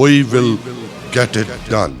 We will get it done.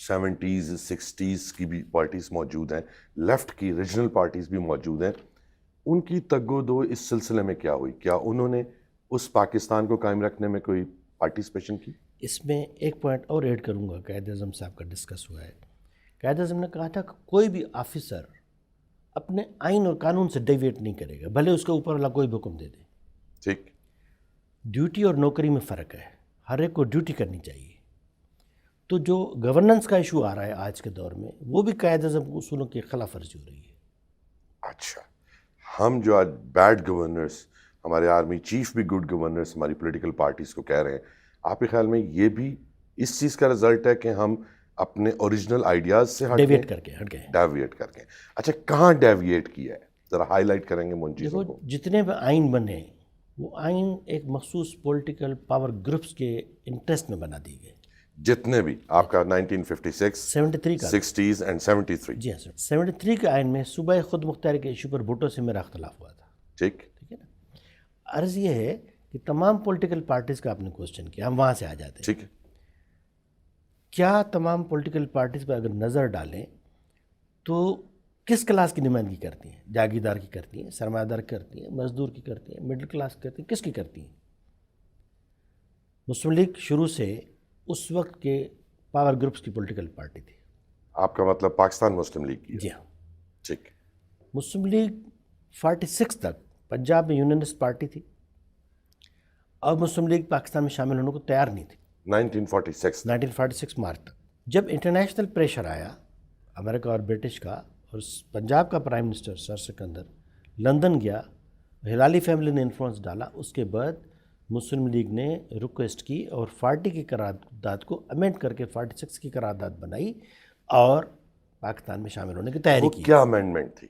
70s 60s کی بھی parties موجود ہیں, لیفٹ کی ریجنل پارٹیز بھی موجود ہیں. ان کی تگ و دو اس سلسلے میں کیا ہوئی؟ کیا انہوں نے اس پاکستان کو قائم رکھنے میں کوئی پارٹیسپیشن کی؟ اس میں ایک پوائنٹ اور ایڈ کروں گا. قائد اعظم صاحب کا ڈسکس ہوا ہے. قائد اعظم نے کہا تھا کہ کوئی بھی آفیسر اپنے آئین اور قانون سے ڈیویٹ نہیں کرے گا, بھلے اس کے اوپر اللہ کوئی بھی حکم دے دے. ٹھیک. ڈیوٹی اور نوکری میں فرق ہے, ہر ایک کو ڈیوٹی کرنی چاہیے. تو جو گورننس کا ایشو آ رہا ہے آج کے دور میں, وہ بھی قائد اعظم اصولوں کی خلاف ورزی ہو رہی ہے. اچھا, ہم جو آج بیڈ گورنرس, ہمارے آرمی چیف بھی گڈ گورنرس ہماری پولیٹیکل پارٹیز کو کہہ رہے ہیں, آپ کے خیال میں یہ بھی اس چیز کا رزلٹ ہے کہ ہم اپنے اوریجنل آئیڈیاز سے ڈیویٹ کر کے ہٹ گئے. ڈیویٹ کر کے. اچھا, کہاں ڈیویٹ کیا ہے, ذرا ہائی لائٹ کریں گے ان چیزوں کو؟ جتنے بھی آئین بنے وہ آئین ایک مخصوص پولیٹیکل پاور گروپس کے انٹرسٹ میں بنا دی گئے. جتنے بھی آپ کا 1956 73 کا 60s اینڈ 73. جی ہاں سر, 73 کے آئین میں صوبہ خود مختاری کے ایشو پر بھٹو سے میرا اختلاف ہوا تھا. ٹھیک. ٹھیک ہے نا. عرض یہ ہے کہ تمام پولیٹیکل پارٹیز کا آپ نے کوشچن کیا, ہم وہاں سے آ جاتے ہیں. ٹھیک ہے. کیا تمام پولیٹیکل پارٹیز پر اگر نظر ڈالیں تو کس کلاس کی نمائندگی کرتی ہیں؟ جاگیردار کی کرتی ہیں, سرمایہ دار کی کرتی ہیں, مزدور کی کرتی ہیں, مڈل کلاس کی کرتی ہیں, کس کی کرتی ہیں؟ مسلم لیگ شروع سے اس وقت کے پاور گروپس کی پولیٹیکل پارٹی تھی. آپ کا مطلب پاکستان مسلم لیگ کی؟ جی ہاں. ٹھیک. مسلم لیگ 46 تک پنجاب میں یونینسٹ پارٹی تھی, اور مسلم لیگ پاکستان میں شامل ہونے کو تیار نہیں تھی 1946 مارچ تک. جب انٹرنیشنل پریشر آیا امریکہ اور برٹش کا, اور پنجاب کا پرائم منسٹر سر سکندر لندن گیا, ہلالی فیملی نے انفلوئنس ڈالا, اس کے بعد مسلم لیگ نے ریکویسٹ کی اور 40 کی قرارداد کو امینڈ کر کے 46 کی قرارداد بنائی اور پاکستان میں شامل ہونے کی تیاری کی. کیا امینڈمنٹ تھی؟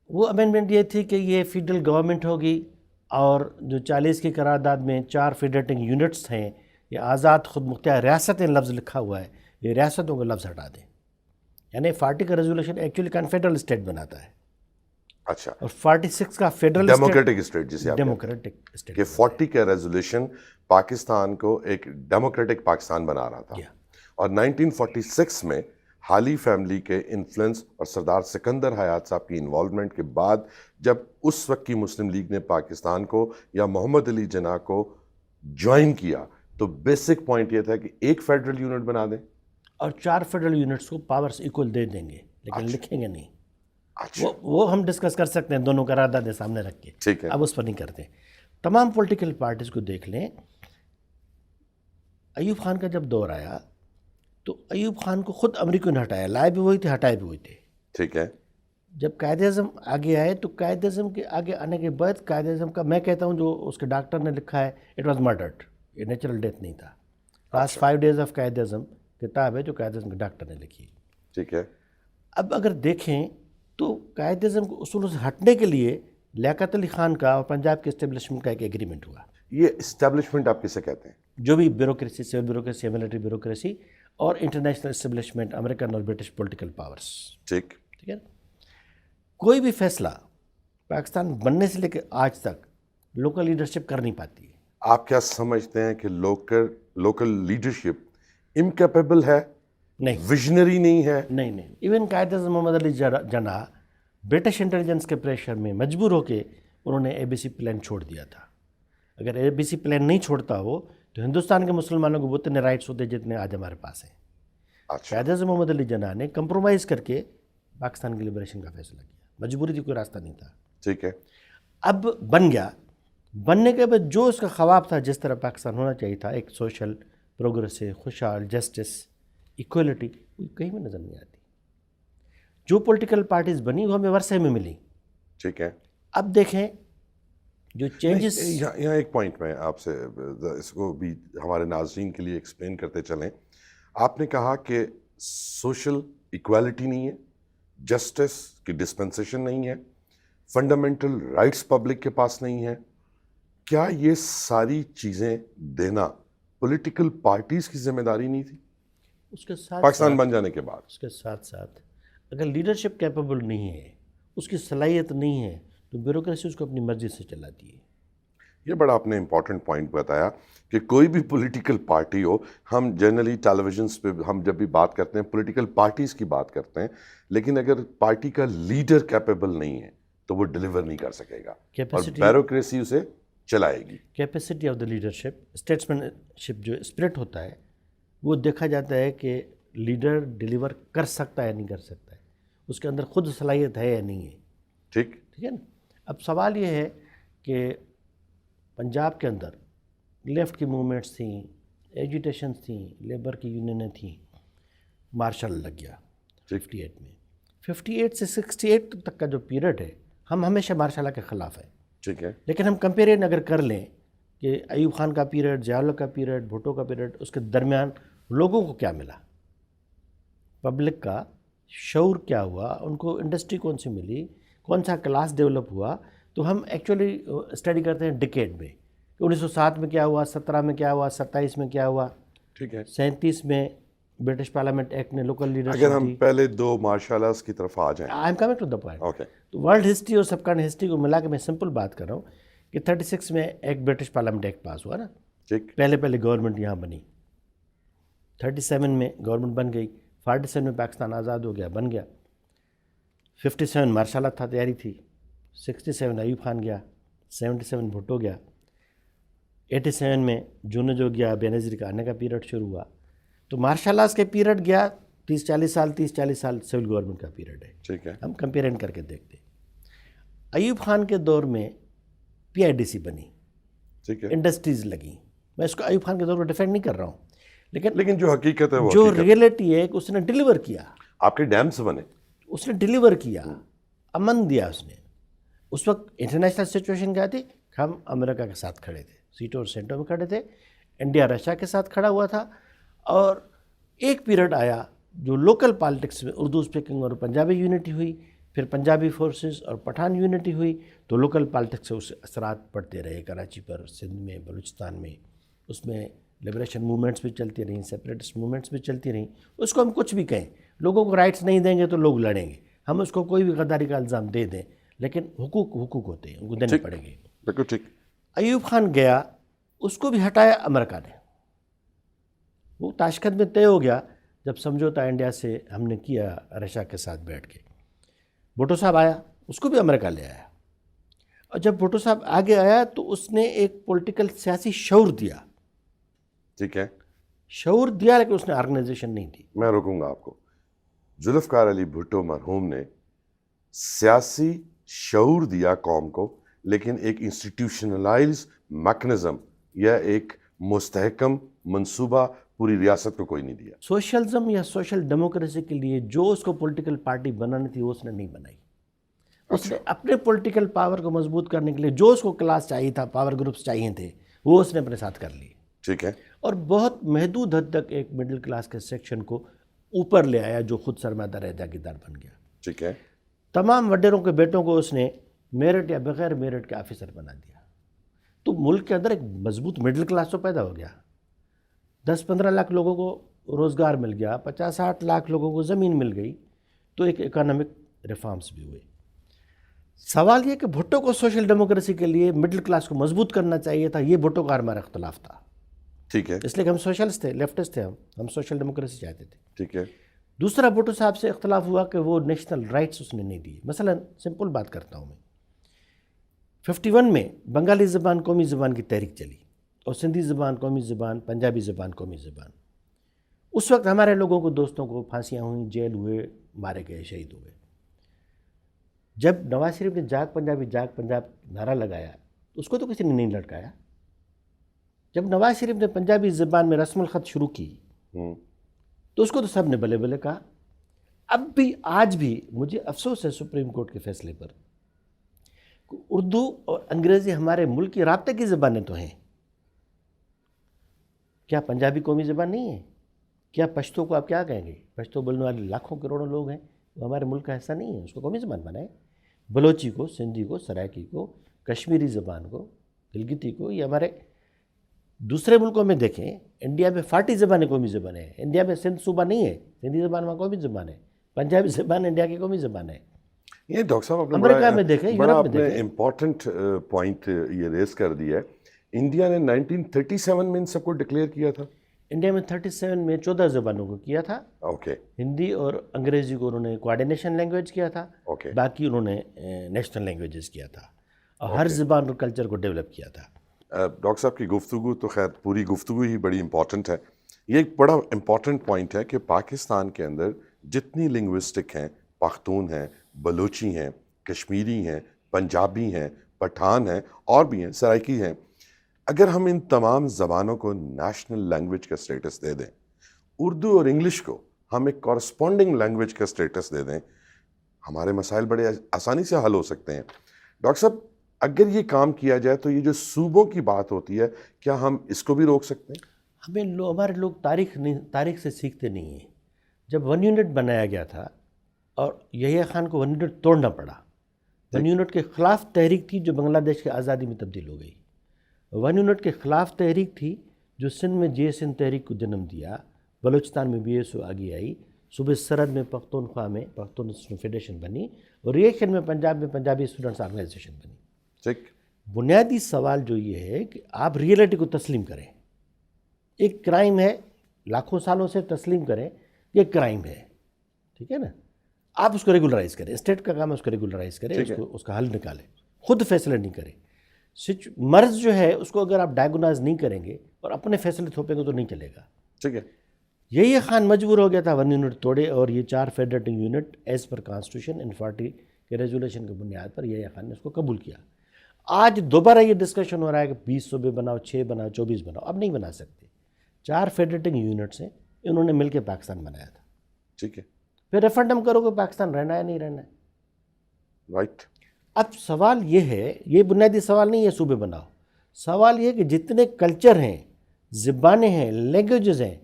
وہ امینڈمنٹ یہ تھی کہ یہ فیڈرل گورنمنٹ ہوگی, اور جو 40 کی قرارداد میں 4 فیڈریٹنگ یونٹس ہیں, یہ آزاد خود مختار ریاستیں لفظ لکھا ہوا ہے, یہ ریاستوں کو لفظ ہٹا دیں. یعنی 40 کا ریزولوشن ایکچولی کنفیڈرل اسٹیٹ بناتا ہے. اچھا. اور 46 کا فیڈرل ڈیموکریٹک اسٹیٹ جسے آپ ڈیموکریٹک اسٹیٹ کہ 40 کا ریزولوشن پاکستان کو ایک ڈیموکریٹک پاکستان بنا رہا تھا. اور 1946 میں حالی فیملی کے انفلوئنس اور سردار سکندر حیات صاحب کی انوالومنٹ کے بعد جب اس وقت کی مسلم لیگ نے پاکستان کو یا محمد علی جناح کو جوائن کیا تو بیسک پوائنٹ یہ تھا کہ ایک فیڈرل یونٹ بنا دیں اور 4 فیڈرل یونٹس کو پاورز ایکول دے دیں گے, لیکن لکھیں گے نہیں. اچھا. وہ ہم ڈسکس کر سکتے ہیں دونوں قراردادیں سامنے رکھ کے, ٹھیک ہے. اب اس پر نہیں کرتے. تمام پولیٹیکل پارٹیز کو دیکھ لیں. ایوب خان کا جب دور آیا تو ایوب خان کو خود امریکیوں نے ہٹایا, لائے بھی وہی تھے, ہٹائے بھی وہی تھے. ٹھیک ہے. جب قائد اعظم آگے آئے تو قائد اعظم کے آگے آنے کے بعد قائد اعظم کا, میں کہتا ہوں جو اس کے ڈاکٹر نے لکھا ہے, اٹ واز مرڈرڈ, یہ نیچرل ڈیتھ نہیں تھا. Last 5 days of Quaid Azam کتاب ہے جو قائد اعظم کے ڈاکٹر نے لکھی. ٹھیک ہے. اب اگر دیکھیں تو قائد اعظم کو اصولوں سے ہٹنے کے لیے لیاقت علی خان کا اور پنجاب کے اسٹیبلشمنٹ کا ایک ایگریمنٹ ہوا. یہ اسٹیبلشمنٹ آپ کسے کہتے ہیں؟ جو بھی bureaucracy, civil bureaucracy, military bureaucracy اور انٹرنیشنل اسٹیبلشمنٹ, امریکن اور برٹش پولیٹیکل پاورس. ٹھیک. ٹھیک ہے. کوئی بھی فیصلہ پاکستان بننے سے لے کے آج تک لوکل لیڈرشپ کر نہیں پاتی ہے. آپ کیا سمجھتے ہیں کہ لوکل لیڈرشپ انکیپیبل ہے؟ نہیں, ویژنری نہیں ہے؟ نہیں. ایون قائد اعظم محمد علی جناح برٹش انٹیلیجنس کے پریشر میں مجبور ہو کے انہوں نے ABC پلان چھوڑ دیا تھا. اگر ABC پلان نہیں چھوڑتا ہو تو ہندوستان کے مسلمانوں کو اتنے رائٹس ہوتے جتنے آج ہمارے پاس ہیں. اچھا. قائد اعظم محمد علی جناح نے کمپرومائز کر کے پاکستان کی لبریشن کا فیصلہ کیا. مجبوری تھی, کوئی راستہ نہیں تھا. ٹھیک ہے. اب بن گیا. بننے کے بعد جو اس کا خواب تھا, جس طرح پاکستان ہونا چاہیے تھا, ایک سوشل پروگریسو, خوشحال, جسٹس, ایکویلٹی, وہ کہیں بھی نظر نہیں آتی. جو پولیٹیکل پارٹیز بنی وہ ہمیں ورثے میں ملی. ٹھیک ہے. اب دیکھیں جو چینجز. یہاں ایک پوائنٹ میں آپ سے اس کو بھی ہمارے ناظرین کے لیے ایکسپلین کرتے چلیں. آپ نے کہا کہ سوشل ایکویلٹی نہیں ہے, جسٹس کی ڈسپنسیشن نہیں ہے, فنڈامنٹل رائٹس پبلک کے پاس نہیں ہے. کیا یہ ساری چیزیں دینا پولیٹیکل پارٹیز کی ذمہ داری نہیں تھی اس کے ساتھ پاکستان بن جانے کے بعد؟ اس کے ساتھ ساتھ اگر لیڈرشپ کیپیبل نہیں ہے, اس کی صلاحیت نہیں ہے, تو بیوروکریسی اس کو اپنی مرضی سے چلاتی ہے. یہ بڑا آپ نے امپورٹنٹ پوائنٹ بتایا کہ کوئی بھی پولیٹیکل پارٹی ہو، ہم جنرلی ٹیلی ویژنس پہ ہم جب بھی بات کرتے ہیں پولیٹیکل پارٹیز کی بات کرتے ہیں، لیکن اگر پارٹی کا لیڈر کیپیبل نہیں ہے تو وہ ڈیلیور نہیں کر سکے گا اور بیوروکریسی اسے چلائے گی. Capacity of the leadership, statesman جو اسپرٹ ہوتا ہے وہ دیکھا جاتا ہے کہ لیڈر ڈیلیور کر سکتا ہے یا نہیں کر سکتا ہے، اس کے اندر خود صلاحیت ہے یا نہیں ہے. ٹھیک ہے نا. اب سوال یہ ہے کہ پنجاب کے اندر لیفٹ کی موومنٹس تھیں، ایجیٹیشنس تھیں، لیبر کی یونینیں تھیں، مارشل لگ گیا 58 میں. 58 سے 68 تک کا جو پیریڈ ہے ہم ہمیشہ مارشل کے خلاف ہیں. ٹھیک ہے. لیکن ہم کمپیرین اگر کر لیں کہ ایوب خان کا پیریڈ، ضیاء الحق کا پیریڈ، بھٹو کا پیریڈ، اس کے درمیان لوگوں کو کیا ملا، پبلک کا شعور کیا ہوا، ان کو انڈسٹری کون سی ملی، کون سا کلاس ڈیولپ ہوا، تو ہم ایکچولی اسٹڈی کرتے ہیں ڈیکیڈ میں کہ 1907 میں کیا ہوا، 17 میں کیا ہوا، 27 میں کیا ہوا. ٹھیک ہے. 37 میں برٹش پارلیمنٹ ایکٹ نے لوکل لیڈرشپ اگر ہم پہلے دو مارشل لاز کی طرف آ جائیں. I am coming to the point. Okay. تو ورلڈ ہسٹری اور سب کانٹیننٹ ہسٹری کو ملا کے میں سمپل بات کر رہا ہوں کہ 36 میں ایک برٹش پارلیمنٹ ایکٹ پاس ہوا نا. ٹھیک. پہلے گورنمنٹ یہاں بنی، 37 میں گورنمنٹ بن گئی، 47 میں پاکستان آزاد ہو گیا، بن گیا. 57 مارشل لا تھا، تیاری تھی. 67 ایوب خان گیا، 77 بھٹو گیا، 87 میں جونو جو گیا، بینظیر کا آنے کا پیریڈ شروع ہوا. تو مارشل لاز کے پیریڈ گیا 30-40 سال، 30-40 سال سول گورنمنٹ کا پیریڈ ہے. ٹھیک ہے. ہم کمپیرین کر کے دیکھتے. ایوب خان کے دور میں PIDC بنی، ٹھیک ہے. انڈسٹریز لگیں. میں اس کو ایوب خان کے دور کو ڈیفینڈ نہیں کر رہا ہوں، لیکن جو حقیقت ہے وہ جو ریئلٹی ہے کہ اس نے ڈیلیور کیا. آپ کے ڈیمز بنے، اس نے ڈیلیور کیا، امن دیا اس نے. اس وقت انٹرنیشنل سچویشن کیا تھی؟ ہم امریکہ کے ساتھ کھڑے تھے، سیٹو اور سینٹو میں کھڑے تھے، انڈیا رشیا کے ساتھ کھڑا ہوا تھا. اور ایک پیریڈ آیا جو لوکل پالیٹکس میں اردو اسپیکنگ اور پنجابی یونٹی ہوئی، پھر پنجابی فورسز اور پٹھان یونٹی ہوئی، تو لوکل پالیٹکس سے اس اثرات پڑتے رہے کراچی پر، سندھ میں، بلوچستان میں. اس میں لبریشن موومنٹس بھی چلتی رہیں، سیپریٹسٹ موومنٹس بھی چلتی رہیں. اس کو ہم کچھ بھی کہیں، لوگوں کو رائٹس نہیں دیں گے تو لوگ لڑیں گے. ہم اس کو کوئی بھی غداری کا الزام دے دیں، لیکن حقوق ہوتے ہیں، ان کو دینے پڑیں گے. بالکل ٹھیک. ایوب خان گیا، اس کو بھی ہٹایا امریکہ نے. وہ تاشکند میں طے ہو گیا جب سمجھوتا انڈیا سے ہم نے کیا رشیا کے ساتھ بیٹھ کے. بھٹو صاحب آیا، اس کو بھی امریکہ لے آیا. اور جب بھٹو صاحب آگے آیا تو اس نے ایک پولیٹیکل سیاسی شعور دیا. ٹھیک ہے. شعور دیا لیکن اس نے آرگنائزیشن نہیں دی. میں روکوں گا آپ کو. ذوالفقار علی بھٹو مرحوم نے سیاسی شعور دیا قوم کو، لیکن ایک انسٹیٹیوشنلائز میکنزم یا ایک مستحکم منصوبہ پوری ریاست کو کوئی نہیں دیا. سوشلزم یا سوشل ڈیموکریسی کے لیے جو اس کو پولیٹیکل پارٹی بنانی تھی وہ اس نے نہیں بنائی. اس نے اپنے پولیٹیکل پاور کو مضبوط کرنے کے لیے جو اس کو کلاس چاہیے تھا، پاور گروپس چاہیے تھے، وہ اس نے اپنے ساتھ کر لی. ٹھیک ہے. اور بہت محدود حد تک ایک مڈل کلاس کے سیکشن کو اوپر لے آیا جو خود سرمایہ دار جاگیردار بن گیا. ٹھیک ہے. تمام وڈیروں کے بیٹوں کو اس نے میرٹ یا بغیر میرٹ کے آفیسر بنا دیا. تو ملک کے اندر ایک مضبوط مڈل کلاس تو پیدا ہو گیا. 10-15 لاکھ لوگوں کو روزگار مل گیا، 50-60 لاکھ لوگوں کو زمین مل گئی. تو ایک اکانومک ریفارمز بھی ہوئے. سوال یہ کہ بھٹو کو سوشل ڈیموکریسی کے لیے مڈل کلاس کو مضبوط کرنا چاہیے تھا، یہ بھٹو کا ہمارا اختلاف تھا. ٹھیک ہے. اس لیے کہ ہم سوشلسٹ تھے، لیفٹسٹ تھے، ہم سوشل ڈیموکریسی چاہتے تھے. ٹھیک ہے. دوسرا بھٹو صاحب سے اختلاف ہوا کہ وہ نیشنل رائٹس اس نے نہیں دیے. مثلا سمپل بات کرتا ہوں میں، 51 میں بنگالی زبان قومی زبان کی تحریک چلی اور سندھی زبان قومی زبان، پنجابی زبان قومی زبان. اس وقت ہمارے لوگوں کو، دوستوں کو پھانسیاں ہوئیں، جیل ہوئے، مارے گئے، شہید ہوئے. جب نواز شریف نے جاگ پنجابی جاگ پنجاب نعرہ لگایا اس کو تو کسی نے نہیں لٹکایا. جب نواز شریف نے پنجابی زبان میں رسم الخط شروع کی تو اس کو تو سب نے بلے بلے کہا. اب بھی آج بھی مجھے افسوس ہے سپریم کورٹ کے فیصلے پر، اردو اور انگریزی ہمارے ملک کی رابطے کی زبانیں تو ہیں. کیا پنجابی قومی زبان نہیں ہے؟ کیا پشتو کو آپ کیا کہیں گے؟ پشتو بولنے والے لاکھوں کروڑوں لوگ ہیں، وہ ہمارے ملک کا حصہ نہیں ہے، اس کو قومی زبان بنائیں. بلوچی کو، سندھی کو، سرائکی کو، کشمیری زبان کو، گلگتی کو. یہ ہمارے دوسرے ملکوں میں دیکھیں، انڈیا میں 40 زبانیں قومی زبانیں ہیں. انڈیا میں سندھ صوبہ نہیں ہے، سندھی زبان وہاں قومی زبان ہے. پنجابی زبان انڈیا کی قومی زبان ہے. یہ ڈاکٹر صاحب امریکہ میں دیکھیں، یورپ میں دیکھیں. امپورٹنٹ پوائنٹ یہ ریز کر دیا ہے انڈیا نے 1937 میں ان سب کو ڈکلیئر کیا تھا. انڈیا میں 37 میں 14 زبانوں کو کیا تھا. اوکے. ہندی اور انگریزی کو انہوں نے کوآرڈینیشن لینگویج کیا تھا. اوکے. باقی انہوں نے نیشنل لینگویجز کیا تھا اور ہر زبان اور کلچر کو ڈیولپ کیا تھا. ڈاکٹر صاحب کی گفتگو تو خیر پوری گفتگو ہی بڑی امپورٹنٹ ہے. یہ ایک بڑا امپورٹنٹ پوائنٹ ہے کہ پاکستان کے اندر جتنی لنگوسٹک ہیں، پختون ہیں، بلوچی ہیں، کشمیری ہیں، پنجابی ہیں، پٹھان ہیں اور بھی ہیں، سرائکی ہیں، اگر ہم ان تمام زبانوں کو نیشنل لینگویج کا اسٹیٹس دے دیں، اردو اور انگلش کو ہم ایک کورسپونڈنگ لینگویج کا اسٹیٹس دے دیں، ہمارے مسائل بڑے آسانی سے حل ہو سکتے ہیں. ڈاکٹر صاحب اگر یہ کام کیا جائے تو یہ جو صوبوں کی بات ہوتی ہے کیا ہم اس کو بھی روک سکتے ہیں؟ ہمارے لوگ تاریخ سے سیکھتے نہیں ہیں. جب 1 یونٹ بنایا گیا تھا اور یحییٰ خان کو 1 یونٹ توڑنا پڑا. 1 یونٹ کے خلاف تحریک تھی جو بنگلہ دیش کی آزادی میں تبدیل ہو گئی. 1 یونٹ کے خلاف تحریک تھی جو سندھ میں جے سندھ تحریک کو جنم دیا، بلوچستان میں BSO آگے آئی، صوبے سرحد میں پختونخوا میں پختون فیڈریشن بنی اور ریئیکشن میں پنجاب میں پنجابی اسٹوڈنٹس آرگنائزیشن بنی. ٹھیک. بنیادی سوال جو یہ ہے کہ آپ ریئلٹی کو تسلیم کریں. ایک کرائم ہے، لاکھوں سالوں سے تسلیم کریں کہ ایک کرائم ہے، ٹھیک ہے نا. آپ اس کو ریگولرائز کریں، اسٹیٹ کا کام ہے اس کو ریگولرائز کریں، اس کا حل نکالیں، خود فیصلے نہیں کریں. مرض جو ہے اس کو اگر آپ ڈائگنائز نہیں کریں گے اور اپنے فیصلے تھوپیں گے تو نہیں چلے گا. ٹھیک ہے. یحییٰ خان مجبور ہو گیا تھا 1 یونٹ توڑے اور یہ 4 federating unit as per constitution in 40 کے ریزولوشن کی بنیاد پر یحییٰ خان نے اس کو قبول کیا. آج دوبارہ یہ ڈسکشن ہو رہا ہے کہ 20 صوبے بناؤ، 6 بناؤ، 24 بناؤ. اب نہیں بنا سکتے. 4 فیڈریٹنگ یونٹس ہیں، انہوں نے مل کے پاکستان بنایا تھا. ٹھیک ہے. پھر ریفرنڈم کرو کہ پاکستان رہنا ہے نہیں رہنا ہے. رائٹ. اب سوال یہ ہے، یہ بنیادی سوال نہیں ہے صوبے بناؤ. سوال یہ ہے کہ جتنے کلچر ہیں، زبانیں ہیں، لینگویجز ہیں،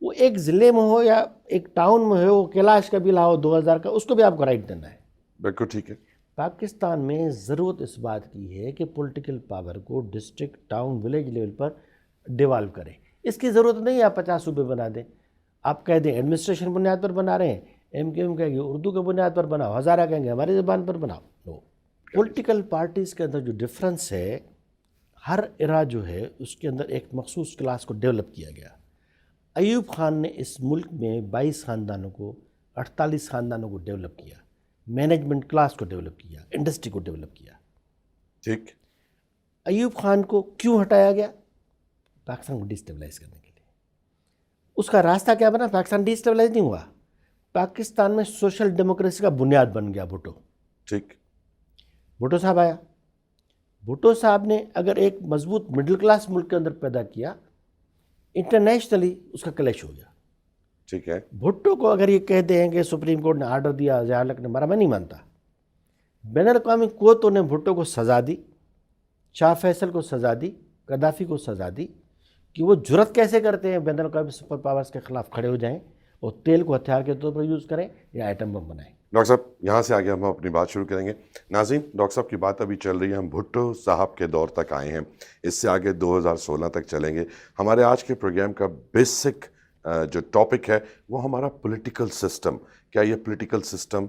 وہ ایک ضلع میں ہو یا ایک ٹاؤن میں ہو، کیلاش قبیلہ ہو 2000 کا، اس کو بھی آپ کو رائٹ دینا ہے. بالکل ٹھیک ہے. پاکستان میں ضرورت اس بات کی ہے کہ پولیٹیکل پاور کو ڈسٹرکٹ، ٹاؤن، ولیج لیول پر ڈیوالو کریں. اس کی ضرورت نہیں ہے آپ 50 صوبے بنا دیں. آپ کہہ دیں ایڈمنسٹریشن بنیاد پر بنا رہے ہیں، MQM کہیں گے اردو کے بنیاد پر بناؤ، ہزارہ کہیں گے ہماری زبان پر بناؤ. نو. پولیٹیکل پارٹیز کے اندر جو ڈفرنس ہے، ہر ارا جو ہے اس کے اندر ایک مخصوص کلاس کو ڈیولپ کیا گیا. ایوب خان نے اس ملک میں 22 خاندانوں کو، 48 خاندانوں کو ڈیولپ کیا، مینجمنٹ کلاس کو ڈیولپ کیا، انڈسٹری کو ڈیولپ کیا. ٹھیک. ایوب خان کو کیوں ہٹایا گیا؟ پاکستان کو ڈیسٹیبلائز کرنے کے لیے. اس کا راستہ کیا بنا؟ پاکستان ڈیسٹیبلائز نہیں ہوا، پاکستان میں سوشل ڈیموکریسی کا بنیاد بن گیا بھٹو. ٹھیک. بھٹو صاحب آیا. بھٹو صاحب نے اگر ایک مضبوط مڈل کلاس ملک کے اندر پیدا کیا، انٹرنیشنلی اس کا کلیش ہو گیا. ٹھیک ہے. بھٹو کو اگر یہ کہہ دیں کہ سپریم کورٹ نے آرڈر دیا، ضیاء الحق نے مارا، میں نہیں مانتا. بین الاقوامی قوتوں نے بھٹو کو سزا دی، شاہ فیصل کو سزا دی، قذافی کو سزا دی کہ وہ جرت کیسے کرتے ہیں بین الاقوامی سپر پاورز کے خلاف کھڑے ہو جائیں اور تیل کو ہتھیار کے طور پر یوز کریں یا ایٹم بم بنائیں. ڈاکٹر صاحب یہاں سے آگے ہم اپنی بات شروع کریں گے. ناظرین، ڈاکٹر صاحب کی بات ابھی چل رہی ہے، ہم بھٹو صاحب کے دور تک آئے ہیں، اس سے آگے 2016 تک چلیں گے. ہمارے آج کے پروگرام کا بیسک جو ٹاپک ہے وہ ہمارا پولیٹیکل سسٹم. کیا یہ پولیٹیکل سسٹم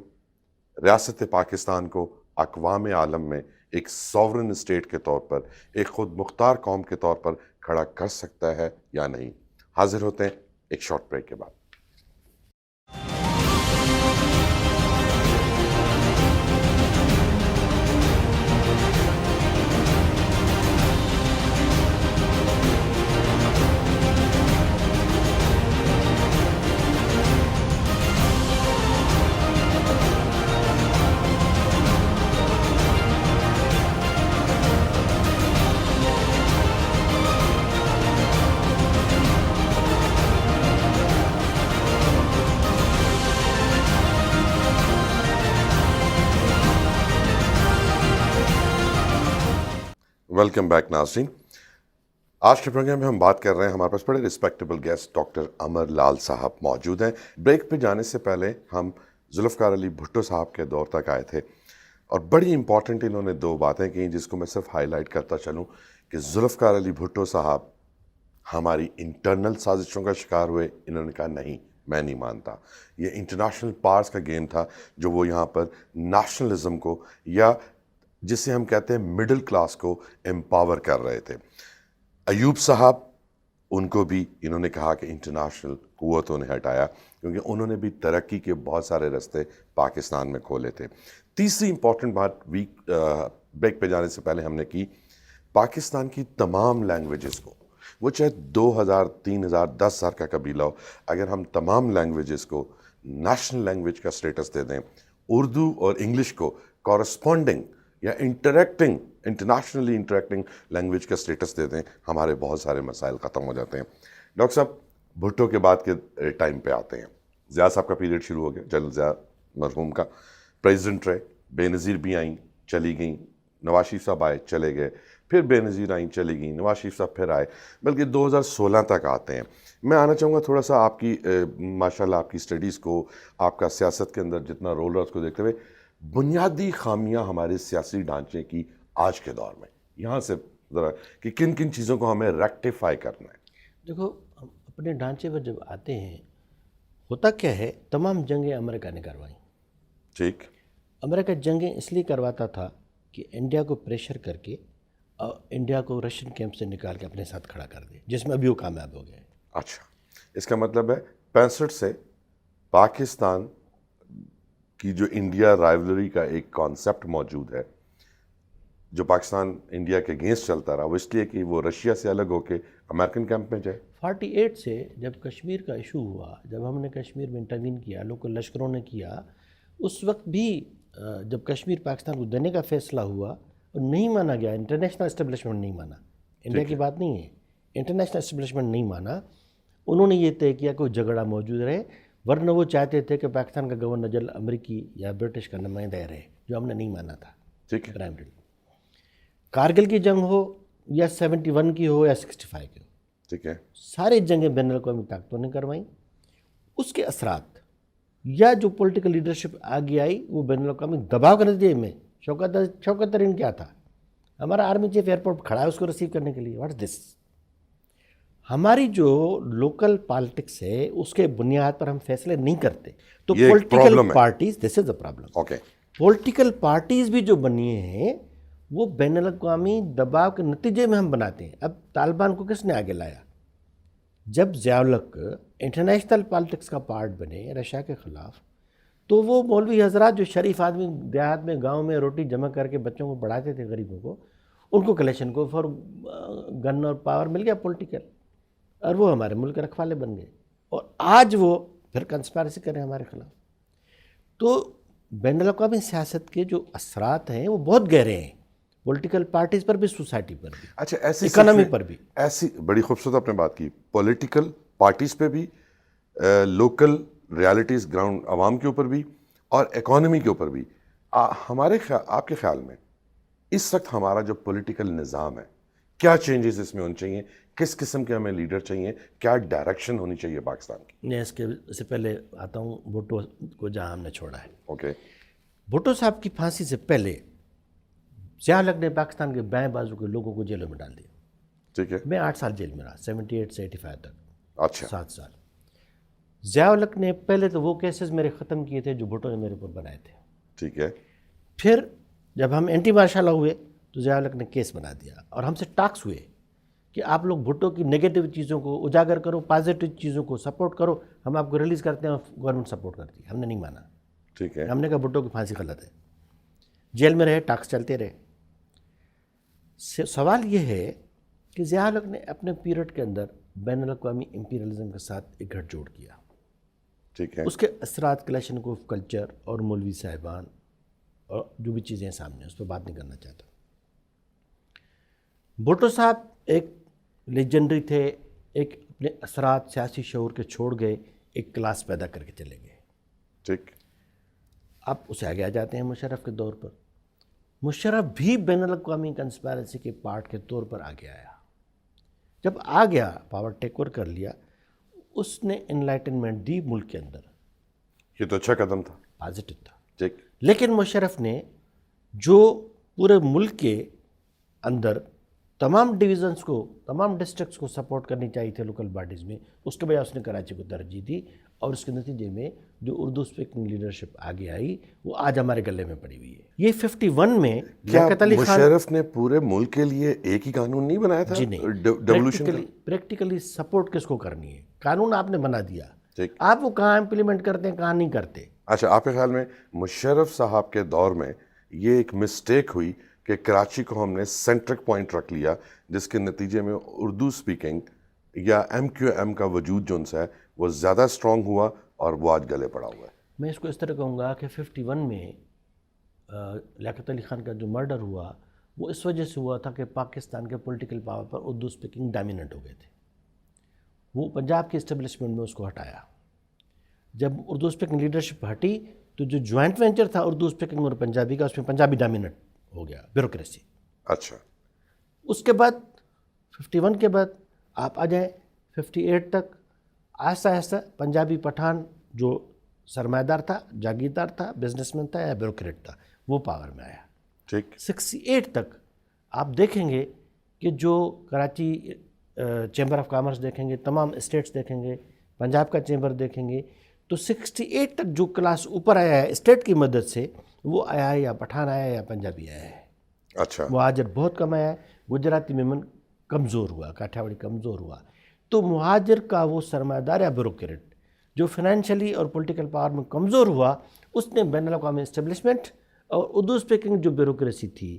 ریاست پاکستان کو اقوام عالم میں ایک سوورن اسٹیٹ کے طور پر، ایک خود مختار قوم کے طور پر کھڑا کر سکتا ہے یا نہیں؟ حاضر ہوتے ہیں ایک شارٹ بریک کے بعد. ویلکم بیک ناظرین. آج کے پروگرام میں ہم بات کر رہے ہیں، ہمارے پاس بڑے رسپیکٹیبل گیسٹ ڈاکٹر امر لال صاحب موجود ہیں. بریک پہ جانے سے پہلے ہم ذوالفقار علی بھٹو صاحب کے دور تک آئے تھے اور بڑی امپورٹنٹ انہوں نے 2 باتیں کہیں جس کو میں صرف ہائی لائٹ کرتا چلوں کہ ذوالفقار علی بھٹو صاحب ہماری انٹرنل سازشوں کا شکار ہوئے. انہوں نے کہا نہیں، میں نہیں مانتا، یہ انٹرنیشنل پاورز کا گیم تھا جو وہ یہاں پر نیشنلزم کو، یا جسے ہم کہتے ہیں مڈل کلاس کو، امپاور کر رہے تھے. ایوب صاحب، ان کو بھی انہوں نے کہا کہ انٹرنیشنل قوتوں نے ہٹایا، کیونکہ انہوں نے بھی ترقی کے بہت سارے راستے پاکستان میں کھولے تھے۔ تیسری امپورٹنٹ بات بریک پہ جانے سے پہلے ہم نے کی، پاکستان کی تمام لینگویجز کو، وہ چاہے 2000 3000 10,000 کا قبیلہ ہو، اگر ہم تمام لینگویجز کو نیشنل لینگویج کا سٹیٹس دے دیں، اردو اور انگلش کو کورسپونڈنگ یا انٹرنیشنلی انٹریکٹنگ لینگویج کا سٹیٹس دے دیں، ہمارے بہت سارے مسائل ختم ہو جاتے ہیں۔ ڈاکٹر صاحب، بھٹو کے بعد کے ٹائم پہ آتے ہیں، ضیاء صاحب کا پیریڈ شروع ہو گیا، جنرل ضیاء مرحوم کا پریزیڈنٹ رہے، بے نظیر بھی آئیں چلی گئیں، نواز شریف صاحب آئے چلے گئے، پھر بے نظیر آئیں چلی گئیں، نواز شریف صاحب پھر آئے، بلکہ 2016 تک آتے ہیں۔ میں آنا چاہوں گا تھوڑا سا آپ کی ماشاءاللہ آپ کی اسٹڈیز کو، آپ کا سیاست کے اندر جتنا رول رہا اس کو دیکھتے ہوئے، بنیادی خامیاں ہمارے سیاسی ڈھانچے کی آج کے دور میں، یہاں سے ذرا کہ کن کن چیزوں کو ہمیں ریکٹیفائی کرنا ہے۔ دیکھو، ہم اپنے ڈھانچے پر جب آتے ہیں، ہوتا کیا ہے، تمام جنگیں امریکہ نے کروائیں۔ ٹھیک، امریکہ جنگیں اس لیے کرواتا تھا کہ انڈیا کو پریشر کر کے اور انڈیا کو رشین کیمپ سے نکال کے اپنے ساتھ کھڑا کر دے، جس میں ابھی وہ کامیاب ہو گئے۔ اچھا، اس کا مطلب ہے 65 سے پاکستان کی جو انڈیا رائیولری کا ایک کانسیپٹ موجود ہے، جو پاکستان انڈیا کے اگینسٹ چلتا رہا، وہ اس لیے کہ وہ رشیا سے الگ ہو کے امریکن کیمپ میں جائے۔ 48 سے جب کشمیر کا ایشو ہوا، جب ہم نے کشمیر میں انٹروین کیا، لوکل لشکروں نے کیا، اس وقت بھی جب کشمیر پاکستان کو دینے کا فیصلہ ہوا اور نہیں مانا گیا، انٹرنیشنل اسٹیبلشمنٹ نہیں مانا، انڈیا کی بات نہیں ہے، انٹرنیشنل اسٹیبلشمنٹ نہیں مانا، انہوں نے یہ طے کیا کہ وہ جھگڑا موجود رہے، ورنہ وہ چاہتے تھے کہ پاکستان کا گورنر جنرل امریکی یا برٹش کا نمائندہ رہے، جو ہم نے نہیں مانا تھا۔ ٹھیک ہے، پرائمری کارگل کی جنگ ہو یا 71 کی ہو یا 65 کی ہو، ٹھیک ہے، سارے جنگیں بین الاقوامی طاقتوں نے کروائیں۔ اس کے اثرات یا جو پولیٹیکل لیڈرشپ آگے آئی، وہ بین الاقوامی دباؤ کے نتیجے میں شوکت ترین کیا تھا، ہمارا آرمی چیف ایئرپورٹ پہ کھڑا ہے اس کو ریسیو کرنے کے لیے۔ واٹ از دس؟ ہماری جو لوکل پالیٹکس ہے اس کے بنیاد پر ہم فیصلے نہیں کرتے، تو یہ ایک پولیٹیکل problem ہے۔ Parties, this is a problem, okay, political parties بھی جو بنی ہیں وہ بین الاقوامی دباؤ کے نتیجے میں ہم بناتے ہیں۔ اب طالبان کو کس نے آگے لایا؟ جب ضیاء الحق انٹرنیشنل پالیٹکس کا پارٹ بنے رشیا کے خلاف، تو وہ مولوی حضرات جو شریف آدمی دیہات میں گاؤں میں روٹی جمع کر کے بچوں کو پڑھاتے تھے، غریبوں کو، ان کو کلیکشن کو فور گن اور پاور مل گیا پولیٹیکل، اور وہ ہمارے ملک کے رکھوالے بن گئے، اور آج وہ پھر کنسپیرسی کریں ہمارے خلاف۔ تو بین الاقوامی سیاست کے جو اثرات ہیں وہ بہت گہرے ہیں، پولیٹیکل پارٹیز پر بھی، سوسائٹی پر بھی، اچھا، ایسی اکانومی پر بھی۔ ایسی بڑی خوبصورت آپ نے بات کی، پولیٹیکل پارٹیز پہ بھی، لوکل ریالٹیز گراؤنڈ عوام کے اوپر بھی، اور اکانومی کے اوپر بھی۔ آپ کے خیال میں اس وقت ہمارا جو پولیٹیکل نظام ہے، کیا چینجز اس میں ہونے چاہیے؟ کس قسم کے ہمیں لیڈر چاہیے؟ کیا ڈائریکشن ہونی چاہیے پاکستان کی؟ میں اس کے سے پہلے آتا ہوں بھٹو کو، جہاں ہم نے چھوڑا ہے۔ اوکے، بھٹو صاحب کی پھانسی سے پہلے ضیاء الحق نے پاکستان کے بائیں بازو کے لوگوں کو جیلوں میں ڈال دیا۔ ٹھیک ہے، میں 8 سال جیل میں رہا، 78 سے 85 تک، اچھا، 7 سال۔ ضیاء الحق نے پہلے تو وہ کیسز میرے ختم کیے تھے جو بھٹو نے میرے اوپر بنائے تھے، ٹھیک ہے، پھر جب ہم اینٹی مارشل لا ہوئے تو ضیاء الحق نے کیس بنا دیا، اور ہم سے ٹاکس ہوئے کہ آپ لوگ بھٹو کی نگیٹو چیزوں کو اجاگر کرو، پازیٹیو چیزوں کو سپورٹ کرو، ہم آپ کو ریلیز کرتے ہیں، گورنمنٹ سپورٹ کرتی ہے۔ ہم نے نہیں مانا، ٹھیک ہے، ہم نے کہا بھٹو کی پھانسی غلط ہے، جیل میں رہے، ٹاکس چلتے رہے۔ سوال یہ ہے کہ ضیاء الحق نے اپنے پیریڈ کے اندر بین الاقوامی امپیریلزم کے ساتھ ایک گٹھ جوڑ کیا، ٹھیک ہے، اس کے اثرات کلیشن کو کلچر اور مولوی صاحبان اور جو بھی چیزیں سامنے، اس پہ بات نہیں کرنا چاہتا۔ بھٹو صاحب ایک لیجنڈری تھے، ایک اپنے اثرات سیاسی شعور کے چھوڑ گئے، ایک کلاس پیدا کر کے چلے گئے۔ ٹھیک، اب اسے آگے آ جاتے ہیں مشرف کے دور پر۔ مشرف بھی بین الاقوامی کنسپیرسی کے پارٹ کے طور پر آگے آیا۔ جب آ گیا، پاور ٹیک اوور کر لیا، اس نے انلائٹنمنٹ دی ملک کے اندر، یہ تو اچھا قدم تھا، پازیٹو تھا۔ ٹھیک، لیکن مشرف نے جو پورے ملک کے اندر تمام ڈویژنس کو، تمام ڈسٹرکٹس کو سپورٹ کرنی چاہیے تھے لوکل باڈیز میں، اس کے بجائے اس نے کراچی کو ترجیح دی، اور اس کے نتیجے میں جو اردو اسپیکنگ لیڈرشپ آگے آئی وہ آج ہمارے گلے میں پڑی ہوئی ہے. یہ 51 میں لیاقت علی خان مشرف نے پورے ملک کے لیے ایک ہی قانون نہیں بنایا تھا؟ جی نہیں, ڈیولوشن کا پریکٹیکلی سپورٹ کس کو کرنی ہے؟ قانون آپ نے بنا دیا, ٹھیک. آپ وہ کہاں امپلیمنٹ کرتے ہیں کہاں نہیں کرتے. اچھا, آپ کے خیال میں مشرف صاحب کے دور میں یہ ایک مسٹیک ہوئی کہ کراچی کو ہم نے سینٹرک پوائنٹ رکھ لیا, جس کے نتیجے میں اردو اسپیکنگ یا ایم کیو ایم کا وجود جو ان سے ہے وہ زیادہ اسٹرانگ ہوا اور وہ آج گلے پڑا ہوا ہے؟ میں اس کو اس طرح کہوں گا کہ 51 میں لیاقت علی خان کا جو مرڈر ہوا وہ اس وجہ سے ہوا تھا کہ پاکستان کے پولیٹیکل پاور پر اردو اسپیکنگ ڈومیننٹ ہو گئے تھے. وہ پنجاب کی اسٹیبلشمنٹ میں اس کو ہٹایا. جب اردو اسپیکنگ لیڈرشپ ہٹی تو جو جوائنٹ وینچر تھا اردو اسپیکنگ اور پنجابی کا, اس میں پنجابی ڈومیننٹ ہو گیا, بیوروکریسی. اچھا, اس کے بعد 51 کے بعد آپ آ جائیں 58 تک, آہستہ آہستہ پنجابی پٹھان جو سرمایہ دار تھا, جاگیردار تھا, بزنس مین تھا یا بیوروکریٹ تھا, وہ پاور میں آیا. ٹھیک. 68 تک آپ دیکھیں گے کہ جو کراچی چیمبر آف کامرس دیکھیں گے, تمام اسٹیٹس دیکھیں گے, پنجاب کا چیمبر دیکھیں گے, تو 68 تک جو کلاس اوپر آیا ہے اسٹیٹ کی مدد سے وہ آیا ہے یا پٹھان آیا ہے یا پنجابی آیا ہے. اچھا, مہاجر بہت کم آیا ہے, گجراتی میمن کمزور ہوا, کاٹھیاواڑی کمزور ہوا. تو مہاجر کا وہ سرمایہ دار یا بیوروکریٹ جو فائنینشلی اور پولیٹیکل پاور میں کمزور ہوا, اس نے بین الاقوامی اسٹیبلشمنٹ اور اردو اسپیکنگ جو بیوروکریسی تھی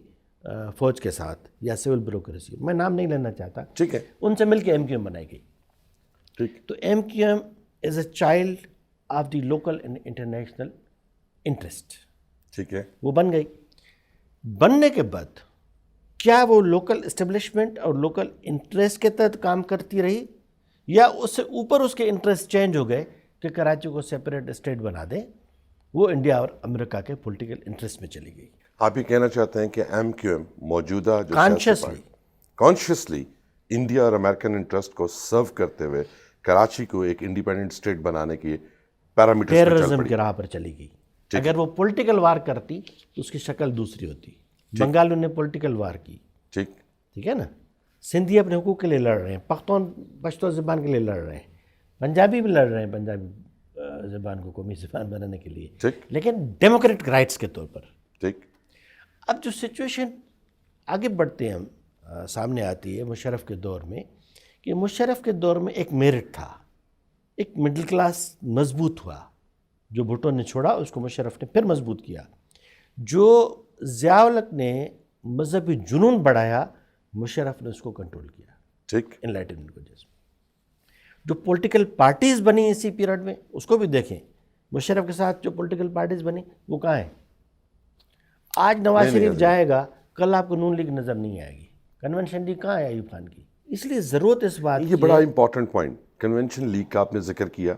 فوج کے ساتھ یا سول بیوروکریسی, میں نام نہیں لینا چاہتا, ٹھیک ہے, ان سے مل کے ایم کیو ایم بنائی گئی. ٹھیک. تو MQM is a child of the local and international interest. ٹھیک ہے. وہ بن گئی. بننے کے بعد کیا وہ لوکل اسٹیبلشمنٹ اور لوکل انٹرسٹ کے تحت کام کرتی رہی یا اس سے اوپر اس کے انٹرسٹ چینج ہو گئے کہ کراچی کو سیپریٹ اسٹیٹ بنا دیں؟ وہ انڈیا اور امریکہ کے پولیٹیکل انٹرسٹ میں چلی گئی. آپ یہ کہنا چاہتے ہیں کہ ایم کیو ایم موجودہ جو کانشیسلی انڈیا اور امریکن انٹرسٹ کو سرو کرتے ہوئے کراچی کو ایک انڈیپینڈنٹ اسٹیٹ بنانے کی پیرامیٹرز پہ چل ٹیررزم پڑی؟ کی راہ پر چلی گئی. اگر وہ پولیٹیکل وار کرتی تو اس کی شکل دوسری ہوتی. بنگال نے پولیٹیکل وار کی, ٹھیک, ٹھیک ہے نا, سندھی اپنے حقوق کے لیے لڑ رہے ہیں, پختون پشتو زبان کے لیے لڑ رہے ہیں, پنجابی بھی لڑ رہے ہیں پنجابی زبان کو قومی زبان بنانے کے لیے, ٹھیک, لیکن ڈیموکریٹک رائٹس کے طور پر. ٹھیک. اب جو سچویشن آگے بڑھتے ہم سامنے آتی ہے مشرف کے دور میں, کہ مشرف کے دور میں ایک میرٹ تھا, ایک مڈل کلاس مضبوط ہوا, جو بھٹو نے چھوڑا اس کو مشرف نے پھر مضبوط کیا. جو ضیاء الحق نے مذہبی جنون بڑھایا, مشرف نے اس کو کنٹرول کیا. ٹھیک. انلائٹنمنٹ کو جیسے جو پولیٹیکل پارٹیز بنی اسی پیریڈ میں اس کو بھی دیکھیں. مشرف کے ساتھ جو پولیٹیکل پارٹیز بنی وہ کہاں ہیں؟ آج نواز شریف جائے گا, کل آپ کو نون لیگ نظر نہیں آئے گی. کنونشن لیگ کہاں ہے ایوب خان کی؟ اس لیے ضرورت اس بات یہ بڑا امپورٹنٹ پوائنٹ, کنونشن لیگ کا آپ نے ذکر کیا,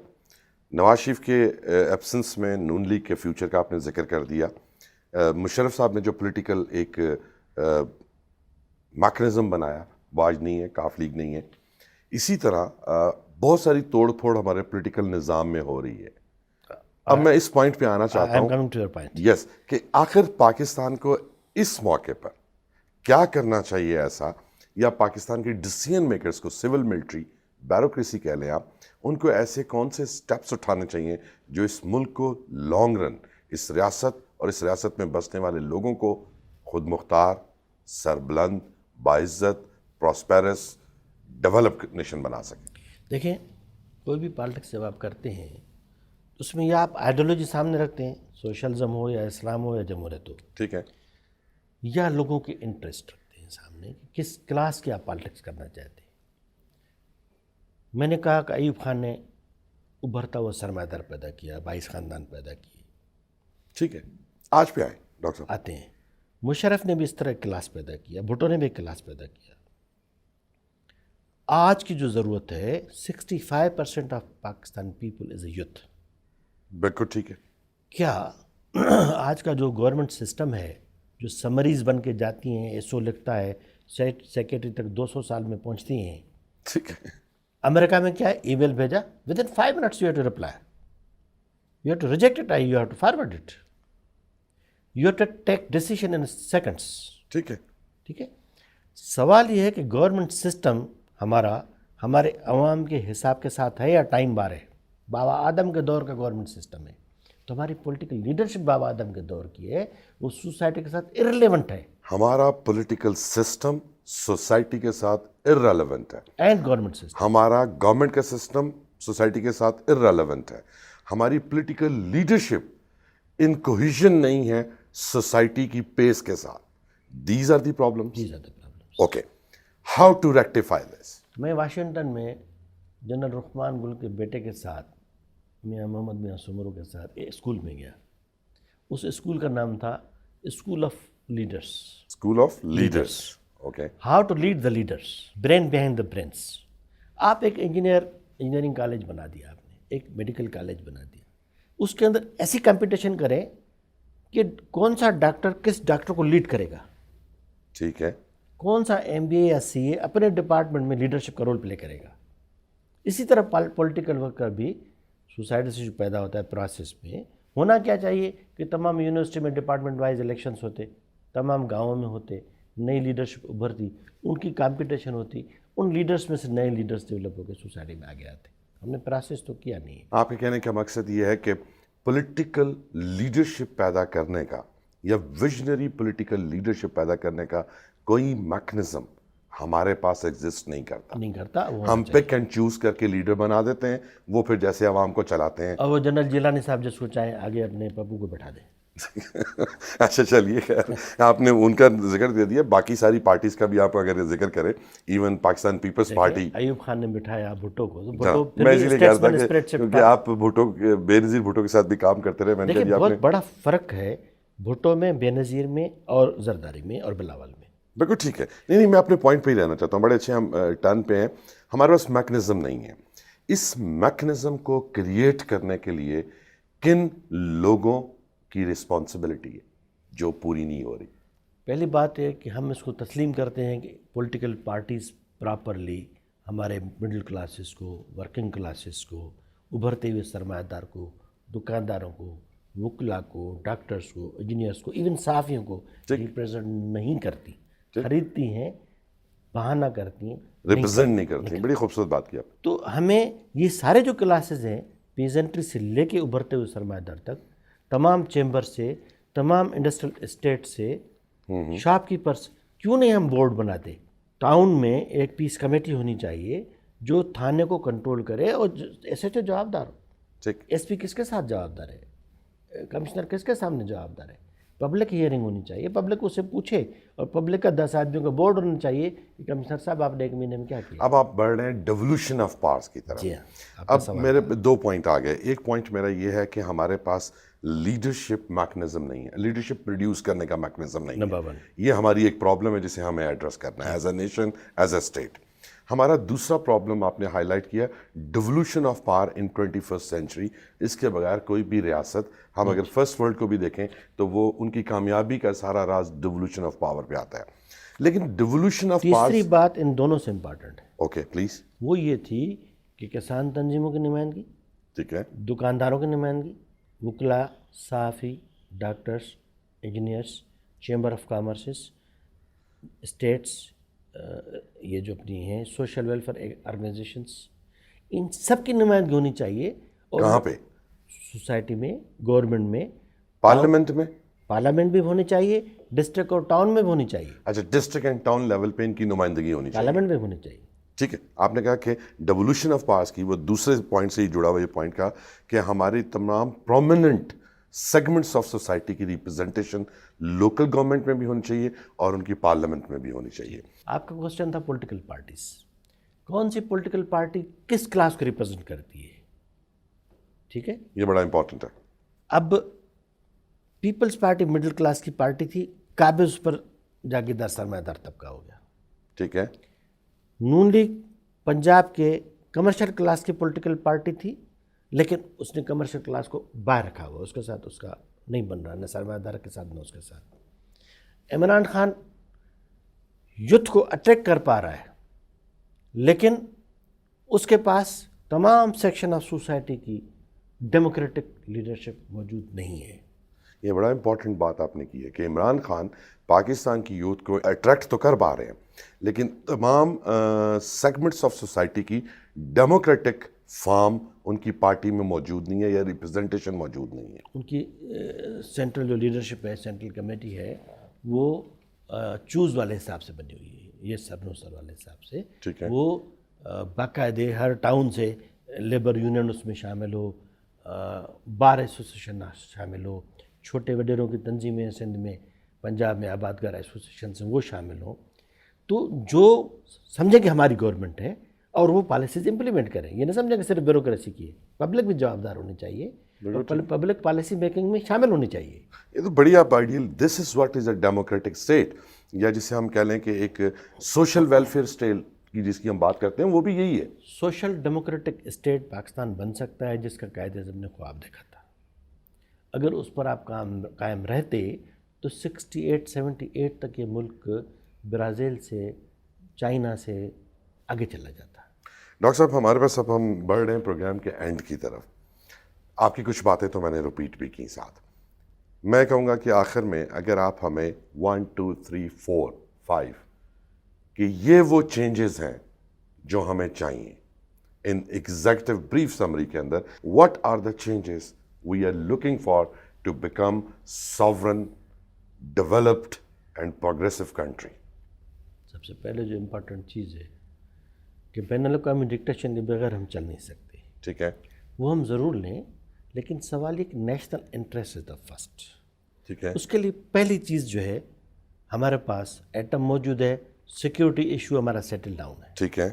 نواز شریف کے ایبسنس میں نون لیگ کے فیوچر کا آپ نے ذکر کر دیا. مشرف صاحب نے جو پولیٹیکل ایک میکنزم بنایا وہ آج نہیں ہے, کاف لیگ نہیں ہے. اسی طرح بہت ساری توڑ پھوڑ ہمارے پولیٹیکل نظام میں ہو رہی ہے. اب میں اس پوائنٹ پہ آنا چاہتا ہوں, یس, کہ آخر پاکستان کو اس موقع پر کیا کرنا چاہیے ایسا, یا پاکستان کے ڈیسیژن میکرز کو, سول ملٹری بیوروکریسی کہہ لیں آپ, ان کو ایسے کون سے سٹیپس اٹھانے چاہیے جو اس ملک کو لانگ رن, اس ریاست اور اس ریاست میں بسنے والے لوگوں کو خود مختار, سربلند, باعزت, پراسپیرس, ڈیولپ نیشن بنا سکیں؟ دیکھیں, کوئی بھی پالیٹکس جب آپ کرتے ہیں اس میں یا آپ آئیڈیالوجی سامنے رکھتے ہیں, سوشلزم ہو یا اسلام ہو یا جمہوریت ہو, ٹھیک ہے, یا لوگوں کے انٹرسٹ رکھتے ہیں سامنے کہ کس کلاس کی آپ پالیٹکس کرنا چاہتے ہیں. میں نے کہا کہ ایوب خان نے ابھرتا ہوا سرمایہ دار پیدا کیا, 22 خاندان پیدا کیے, ٹھیک ہے. آج پہ آئے ڈاکٹر صاحب. آتے ہیں. مشرف نے بھی اس طرح ایک کلاس پیدا کیا, بھٹو نے بھی ایک کلاس پیدا کیا. آج کی جو ضرورت ہے 65% of Pakistan people is a youth. بالکل ٹھیک ہے. کیا آج کا جو گورنمنٹ سسٹم ہے, جو سمریز بن کے جاتی ہیں, ایسو لکھتا ہے, سیکریٹری تک 200 سال میں پہنچتی ہیں, ٹھیک ہے. امریکہ میں کیا ہے, ای میل بھیجا, within 5 minutes you have to reply, you have to reject it, you have to forward it, you have to take decision in seconds. ٹھیک ہے. ٹھیک ہے. سوال یہ ہے کہ گورنمنٹ سسٹم ہمارا ہمارے عوام کے حساب کے ساتھ ہے یا ٹائم بار ہے؟ بابا آدم کے دور کا گورنمنٹ سسٹم ہے. تو ہماری پولیٹیکل لیڈرشپ بابا آدم کے دور کی ہے, وہ سوسائٹی کے ساتھ ارریلیونٹ ہے. ہمارا پولیٹیکل سسٹم سوسائٹی کے ساتھ ارریلیونٹ ہے. And government system. ہمارا گورنمنٹ کا سسٹم سوسائٹی کے ساتھ ارریلیونٹ ہے. ہماری پولیٹیکل لیڈرشپ ان کوہیژن نہیں ہے سوسائٹی کی پیس کے ساتھ. These are the problems. Okay, how to rectify this. میں واشنگٹن میں جنرل رحمان گل کے بیٹے کے ساتھ, میاں محمد میاں سمرو کے ساتھ ایک اسکول میں گیا. اس اسکول کا نام تھا school of leaders. School of leaders. Okay. How to lead the leaders, brain behind the brains. آپ ایک انجینئرنگ کالج بنا دیا آپ نے, ایک میڈیکل کالج بنا دیا. اس کے اندر ایسی کمپٹیشن کریں کہ کون سا ڈاکٹر کس ڈاکٹر کو لیڈ کرے گا. ٹھیک ہے. کون سا ایم بی اے یا سی اے اپنے ڈپارٹمنٹ میں لیڈرشپ کا رول پلے کرے گا. اسی طرح پولیٹیکل ورکر بھی سوسائٹی سے جو پیدا ہوتا ہے پروسیس میں ہونا کیا چاہیے کہ تمام یونیورسٹی میں ڈپارٹمنٹ وائز الیکشنس ہوتے, تمام گاؤں میں ہوتے, نئی لیڈرشپ ابھرتی, ان کی کمپٹیشن ہوتی, ان لیڈرس میں سے نئے لیڈرس ڈیولپ ہو کے سوسائٹی میں آگے آتے. ہم نے پروسیس تو کیا نہیں ہے. آپ کے کہنے کا مقصد یہ ہے کہ پولیٹیکل لیڈرشپ پیدا کرنے کا یا ویژنری پولیٹیکل لیڈرشپ پیدا کرنے کا کوئی میکنزم ہمارے پاس ایگزسٹ نہیں کرتا. ہم پک اینڈ چوز کر کے لیڈر بنا دیتے ہیں, وہ پھر جیسے عوام کو چلاتے ہیں. اور وہ جنرل جیلانی صاحب جس کو چاہیں آگے اپنے پپو کو بٹھا دیں. اچھا چلیے, آپ نے ان کا ذکر دے دیا, باقی ساری پارٹیز کا بھی آپ اگر ذکر کریں, ایون پاکستان پیپلز پارٹی. ایوب خان نے بٹھایا بھٹو کو. میں اسی لیے کہتا تھا کیونکہ آپ بھٹو, بے نظیر بھٹو کے ساتھ بھی کام کرتے رہے. میں نے کہا بہت بڑا فرق ہے بھٹو میں, بے نظیر میں, اور زرداری میں, اور بلاول میں. بالکل ٹھیک ہے. نہیں, میں اپنے پوائنٹ پہ ہی رہنا چاہتا ہوں. بڑے اچھے ہم ٹرن پہ ہیں. ہمارے پاس میکنزم نہیں ہے. اس میکنزم کو کریٹ کرنے کے لیے کن لوگوں کی رسپانسبلٹی ہے جو پوری نہیں ہو رہی؟ پہلی بات ہے کہ ہم اس کو تسلیم کرتے ہیں کہ پولیٹیکل پارٹیز پراپرلی ہمارے مڈل کلاسز کو, ورکنگ کلاسز کو, ابھرتے ہوئے سرمایہ دار کو, دکانداروں کو, وکلا کو, ڈاکٹرز کو, انجینئرس کو, ایون صحافیوں کو ریپرزینٹ نہیں کرتی. خریدتی ہیں, بہانہ کرتی ہیں, ریپرزینٹ نہیں کرتی. بڑی خوبصورت بات کی آپ. تو ہمیں یہ سارے جو کلاسز ہیں, پیزنٹری سے لے کے ابھرتے ہوئے سرمایہ دار تک, تمام چیمبر سے, تمام انڈسٹریل اسٹیٹ سے, شاپ کیپرس, کیوں نہیں ہم بورڈ بناتے؟ ٹاؤن میں ایک پیس کمیٹی ہونی چاہیے جو تھانے کو کنٹرول کرے, اور ایس ایچ او جوابدار ہو, ایس پی کس کے ساتھ جوابدار ہے, کمشنر کس کے سامنے جوابدار ہے. پبلک ہیئرنگ ہونی چاہیے, پبلک اسے پوچھے, اور پبلک کا 10 آدمیوں کا بورڈ ہونا چاہیے کہ کمشنر صاحب آپ نے 1 مہینے میں کیا کیا. اب آپ بڑھ رہے ہیں ڈیولوشن آف پاورز کی طرف. اب میرے 2 پوائنٹ آ گئے. ایک پوائنٹ میرا یہ ہے کہ ہمارے پاس لیڈرشپ میکنزم نہیں ہے, لیڈرشپ پروڈیوس کرنے کا میکنزم نہیں ہے. نمبر 1 یہ ہماری ایک پرابلم ہے جسے ہمیں ایڈریس کرنا ہے as a nation, as a state. ہمارا دوسرا پرابلم آپ نے ہائی لائٹ کیا, devolution of power in 21st century. اس کے بغیر کوئی بھی ریاست, ہم اگر فرسٹ ورلڈ کو بھی دیکھیں تو وہ ان کی کامیابی کا سارا راز ڈیولوشن آف پاور پہ آتا ہے. لیکن ڈیولوشن آف پاور, تیسری بات ان دونوں سے امپارٹنٹ ہے. Okay please. وہ یہ تھی کہ کسان تنظیموں کی نمائندگی, ٹھیک ہے, دکانداروں کی نمائندگی, وکلا, صحافی, doctors, engineers, chamber of commerces, states, یہ جو اپنی ہیں سوشل ویلفیئر آرگنائزیشنس, ان سب کی نمائندگی ہونی چاہیے. اور کہاں پہ؟ سوسائٹی میں, گورنمنٹ میں, پارلیمنٹ میں. پارلیمنٹ بھی ہونی چاہیے, ڈسٹرکٹ اور ٹاؤن میں بھی ہونی چاہیے. اچھا, ڈسٹرکٹ اینڈ ٹاؤن لیول پہ ان کی نمائندگی ہونی چاہیے, پارلیمنٹ میں ہونی چاہیے. ٹھیک ہے. آپ نے کہا کہ ڈیولوشن آف پاورز کی, وہ دوسرے پوائنٹ سے ہی جڑا ہوا یہ پوائنٹ کا کہ ہماری تمام پرومیننٹ سیگمنٹس آف سوسائٹی کی ریپرزنٹیشن لوکل گورنمنٹ میں بھی ہونی چاہیے اور ان کی پارلیمنٹ میں بھی ہونی چاہیے. آپ کا کوشچن تھا پولیٹیکل پارٹیز, کون سی پولیٹیکل پارٹی کس کلاس کو ریپرزینٹ کرتی ہے. ٹھیک ہے, یہ بڑا امپورٹنٹ ہے. اب پیپلز پارٹی مڈل کلاس کی پارٹی تھی, قابض پر جاگیردار سرمایہ دار طبقہ ہو گیا. ٹھیک ہے. نون لیگ پنجاب کے کمرشل کلاس کی پولیٹیکل پارٹی تھی, لیکن اس نے کمرشل کلاس کو باہر رکھا ہوا, اس کے ساتھ اس کا نہیں بن رہا, نہ سرمایہ دار کے ساتھ نہ اس کے ساتھ. عمران خان یوتھ کو اٹریکٹ کر پا رہا ہے, لیکن اس کے پاس تمام سیکشن آف سوسائٹی کی ڈیموکریٹک لیڈرشپ موجود نہیں ہے. یہ بڑا امپورٹنٹ بات آپ نے کی ہے کہ عمران خان پاکستان کی یوتھ کو اٹریکٹ تو کر پا رہے ہیں, لیکن تمام سیگمنٹس آف سوسائٹی کی ڈیموکریٹک فارم ان کی پارٹی میں موجود نہیں ہے یا ریپرزنٹیشن موجود نہیں ہے. ان کی سینٹرل جو لیڈرشپ ہے، سینٹرل کمیٹی ہے، وہ چوز والے حساب سے بنی ہوئی ہے، یہ سر نو سر والے حساب سے. ٹھیک ہے. وہ باقاعدے ہر ٹاؤن سے لیبر یونین اس میں شامل ہو، بار ایسوسیشن شامل ہو، چھوٹے وڈیروں کی تنظیمیں سندھ میں، پنجاب میں آباد گار ایسوسیشن سے وہ شامل ہوں. تو جو سمجھیں کہ ہماری گورنمنٹ ہے اور وہ پالیسیز امپلیمنٹ کریں، یہ نہ سمجھیں کہ صرف بیوروکریسی کی ہے. پبلک بھی جوابدار ہونی چاہیے اور پبلک پالیسی میکنگ میں شامل ہونی چاہیے. یہ تو بڑی آپ ideal, this is what is a democratic state, یا جسے ہم کہہ لیں کہ ایک سوشل ویلفیئر اسٹیٹ کی جس کی ہم بات کرتے ہیں، وہ بھی یہی ہے. سوشل ڈیموکریٹک اسٹیٹ پاکستان بن سکتا ہے جس کا قائد اعظم نے خواب دیکھا تھا. اگر اس پر آپ قائم رہتے تو 68-78 تک یہ ملک برازیل سے، چائنا سے آگے چلا جاتا. ڈاکٹر صاحب ہمارے پاس اب ہم بڑھ رہے ہیں پروگرام کے اینڈ کی طرف. آپ کی کچھ باتیں تو میں نے ریپیٹ بھی کی ساتھ. میں کہوں گا کہ آخر میں اگر آپ ہمیں 1 2 3 4 5 کہ یہ وہ چینجز ہیں جو ہمیں چاہیے ان ایگزیکٹو بریف سمری کے اندر، what are the changes we are looking for to become sovereign developed and progressive country. سب سے پہلے جو امپورٹنٹ چیز ہے کہ بین الاقوامی ڈکٹیشن کے بغیر ہم چل نہیں سکتے. ٹھیک ہے. وہ ہم ضرور لیں، لیکن سوال ایک national interest is the first. ٹھیک ہے. اس کے لیے پہلی چیز جو ہے، ہمارے پاس ایٹم موجود ہے، سیکیورٹی ایشو ہمارا سیٹل ڈاؤن ہے. ٹھیک ہے.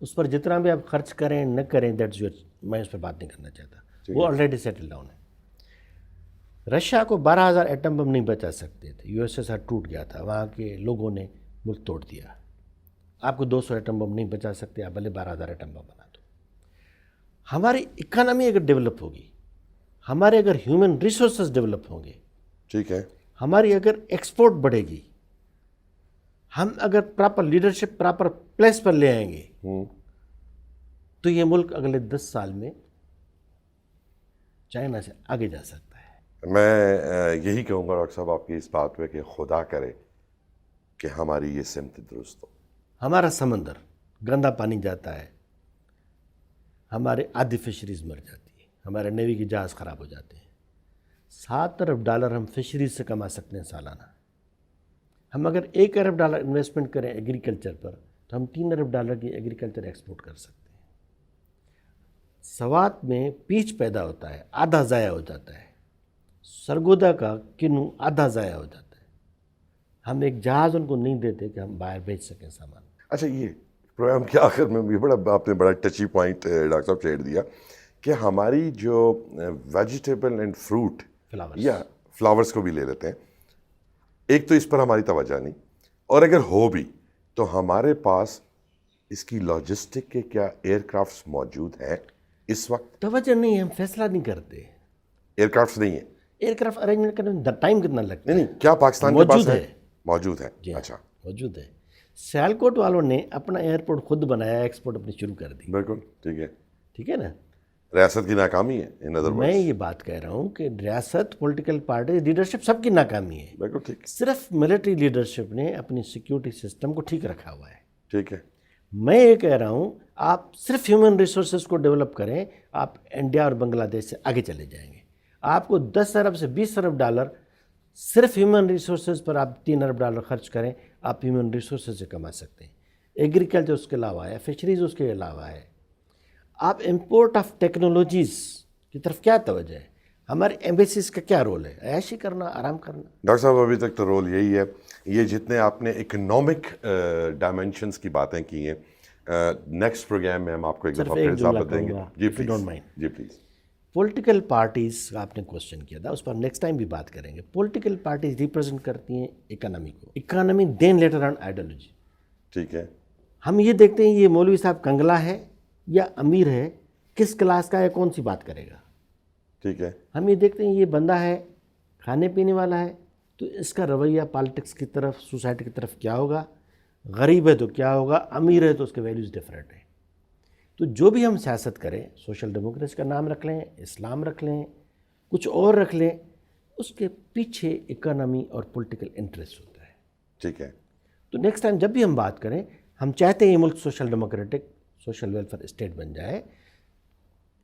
اس پر جتنا بھی آپ خرچ کریں نہ کریں، دیٹس یور، میں اس پہ بات نہیں کرنا چاہتا، وہ آلریڈی سیٹل ڈاؤن ہے. رشیا کو 12,000 ایٹم بم نہیں بچا سکتے تھے، یو ایس ایس آر ٹوٹ گیا تھا، وہاں کے لوگوں نے ملک توڑ دیا. آپ کو 200 ایٹم بم نہیں بچا سکتے، آپ بھلے 12,000 ایٹم بم بنا دو. ہماری اکانومی اگر ڈیولپ ہوگی، ہمارے اگر ہیومن ریسورسز ڈیولپ ہوں گے، ٹھیک ہے. ہماری اگر ایکسپورٹ بڑھے گی، ہم اگر پراپر لیڈرشپ پراپر پلیس پر لے آئیں گے، تو یہ ملک اگلے 10 سال میں چائنا سے آگے جا سکتا ہے. میں یہی کہوں گا ڈاکٹر صاحب آپ کی اس بات پہ کہ خدا کرے کہ ہماری یہ سمت درست ہو. ہمارا سمندر گندا پانی جاتا ہے، ہمارے آدھی فشریز مر جاتی ہے، ہمارے نیوی کے جہاز خراب ہو جاتے ہیں. 7 ارب ڈالر ہم فشریز سے کما سکتے ہیں سالانہ. ہم اگر 1 ارب ڈالر انویسٹمنٹ کریں ایگریکلچر پر تو ہم 3 ارب ڈالر کی ایگریکلچر ایکسپورٹ کر سکتے ہیں. سوات میں پیچ پیدا ہوتا ہے، آدھا ضائع ہو جاتا ہے. سرگودا کا کنو آدھا ضائع ہو جاتا ہے. ہم ایک جہاز ان کو نہیں دیتے کہ ہم باہر بھیج سکیں سامان. اچھا، یہ پروگرام کے آخر میں بھی آپ نے بڑا ٹچی پوائنٹ ڈاکٹر صاحب چھیڑ دیا کہ ہماری جو ویجیٹیبل اینڈ فروٹ یا فلاورز کو بھی لے لیتے ہیں، ایک تو اس پر ہماری توجہ نہیں، اور اگر ہو بھی تو ہمارے پاس اس کی لاجسٹک کے کیا ایئر کرافٹس موجود ہیں اس وقت؟ توجہ نہیں ہے، ہم فیصلہ نہیں کرتے. ایئر کرافٹس نہیں ہیں. ایئر کرافٹ ارینجمنٹ کرنے میں ٹائم کتنا لگتا ہے؟ نہیں، کیا پاکستان کے پاس ہے؟ موجود ہے. جی اچھا، موجود ہے. سیالکوٹ والوں نے اپنا ایئرپورٹ خود بنایا، ایکسپورٹ اپنی شروع کر دی. بالکل ٹھیک ہے. ٹھیک ہے نا. ریاست کی ناکامی ہے. میں یہ بات کہہ رہا ہوں کہ ریاست، پولیٹیکل پارٹی، لیڈرشپ سب کی ناکامی ہے. بالکل ٹھیک. صرف ملٹری لیڈرشپ نے اپنی سیکیورٹی سسٹم کو ٹھیک رکھا ہوا ہے. ٹھیک ہے. میں یہ کہہ رہا ہوں آپ صرف ہیومن ریسورسز کو ڈیولپ کریں، آپ انڈیا اور بنگلہ دیش سے آگے چلے جائیں گے. آپ کو 10 ارب سے 20 ارب ڈالر صرف ہیومن ریسورسز پر آپ 3 ارب ڈالر خرچ کریں، آپ ہیومن ریسورسز سے کما سکتے ہیں. ایگریکلچر اس کے علاوہ ہے، فشریز اس کے علاوہ ہے. آپ امپورٹ آف ٹیکنالوجیز کی طرف کیا توجہ ہے؟ ہمارے ایمبیسیز کا کیا رول ہے؟ عیاشی کرنا، آرام کرنا. ڈاکٹر صاحب ابھی تک تو رول یہی ہے. یہ جتنے آپ نے اکنامک ڈائمینشنس کی باتیں کی ہیں، نیکسٹ پروگرام میں ہم آپ کو ایک دفعہ پھر اضافت دیں گے. جی پلیز. جی پلیز. پولیٹیکل پارٹیز کا آپ نے کوشچن کیا تھا، اس پر نیکسٹ ٹائم بھی بات کریں گے. پولیٹیکل پارٹیز ریپرزینٹ کرتی ہیں اکانومی کو. Economy then later on ideology. ٹھیک ہے. ہم یہ دیکھتے ہیں یہ مولوی صاحب کنگلا ہے یا امیر ہے، کس کلاس کا ہے، کون سی بات کرے گا. ٹھیک ہے. ہم یہ دیکھتے ہیں یہ بندہ ہے، کھانے پینے والا ہے، تو اس کا رویہ پالیٹکس کی طرف، سوسائٹی کی طرف کیا ہوگا. غریب ہے تو کیا ہوگا، امیر ہے تو اس کے ویلیوز ڈفرینٹ ہیں. تو جو بھی ہم سیاست کریں، سوشل ڈیموکریسی کا نام رکھ لیں، اسلام رکھ لیں، کچھ اور رکھ لیں، اس کے پیچھے اکانومی اور پولیٹیکل انٹرسٹ ہوتا ہے. ٹھیک ہے. تو نیکسٹ ٹائم جب بھی ہم بات کریں، ہم چاہتے ہیں یہ ملک social democratic, social welfare state بن جائے.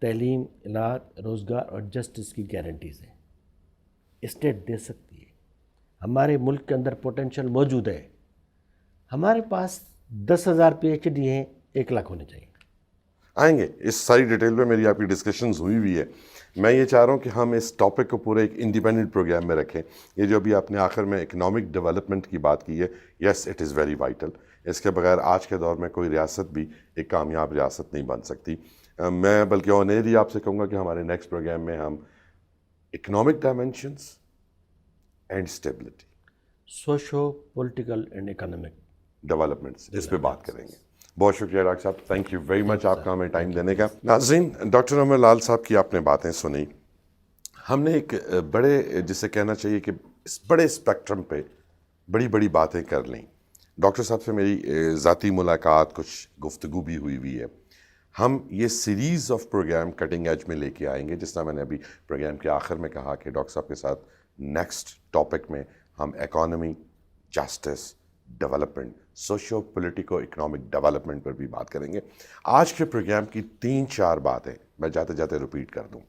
تعلیم، علاج، روزگار اور جسٹس کی گارنٹیز ہیں، اسٹیٹ دے سکتی ہے۔ ہمارے ملک کے اندر پوٹینشیل موجود ہے، ہمارے پاس 10,000 PhD ہیں، 1 لاکھ ہونے چاہیے۔ آئیں گے اس ساری ڈیٹیل میں، میری آپ کی ڈسکشنز ہوئی ہوئی ہے۔ میں یہ چاہ رہا ہوں کہ ہم اس ٹاپک کو پورے ایک انڈیپینڈنٹ پروگرام میں رکھیں۔ یہ جو ابھی آپ نے آخر میں اکنامک ڈیولپمنٹ کی بات کی ہے، yes it is very vital. اس کے بغیر آج کے دور میں کوئی ریاست بھی ایک کامیاب ریاست نہیں بن سکتی۔ میں بلکہ آنر ہی آپ سے کہوں گا کہ ہمارے نیکسٹ پروگرام میں ہم economic dimensions and stability, socio political and economic developments, اس پہ بات کریں گے۔ بہت شکریہ ڈاکٹر صاحب، تھینک یو ویری مچ آپ کا ہمیں ٹائم دینے کا۔ ناظرین، ڈاکٹر عمر لال صاحب کی آپ نے باتیں سنی۔ ہم نے ایک بڑے، جسے کہنا چاہیے کہ اس بڑے اسپیکٹرم پہ بڑی بڑی باتیں کر لیں۔ ڈاکٹر صاحب سے میری ذاتی ملاقات، کچھ گفتگو بھی ہوئی ہے۔ ہم یہ series of program cutting edge میں لے کے آئیں گے، جس طرح میں نے ابھی پروگرام کے آخر میں کہا کہ ڈاکٹر صاحب کے ساتھ نیکسٹ ٹاپک میں ہم economy, justice, development, socio politico economic development پر بھی بات کریں گے۔ آج کے پروگرام کی 3-4 باتیں میں جاتے جاتے ریپیٹ کر دوں۔